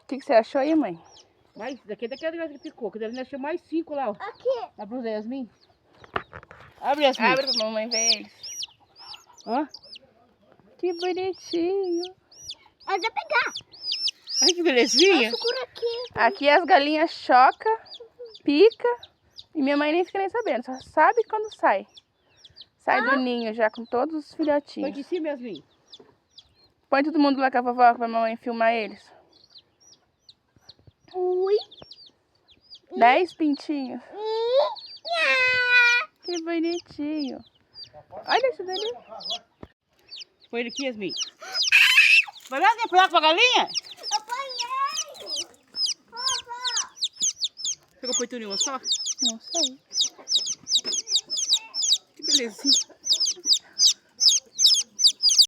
O que você achou aí, mãe? Mas daqui é daquela que picou, que deve nascer mais 5 lá, ó. Aqui. Dá pra usar, Yasmin? Abre, Yasmin. Abre pra mamãe ver eles. Ó. Que bonitinho. Eu vou pegar. Ai, que belezinha. Segura aqui. Aqui as galinhas choca, pica. E minha mãe nem fica nem sabendo. Só sabe quando sai. Sai do ninho já com todos os Põe aqui filhotinhos. em cima, Yasmin. Põe todo mundo lá com a vovó pra mamãe filmar eles. Ui. 10 pintinhos. Que bonitinho. Olha esse dali. Põe ele aqui, Yasmin. Vai lá, quer pular com a galinha? Eu apanhei. Vovó. Pegou põe tudo em uma só? Não sei. Que belezinha.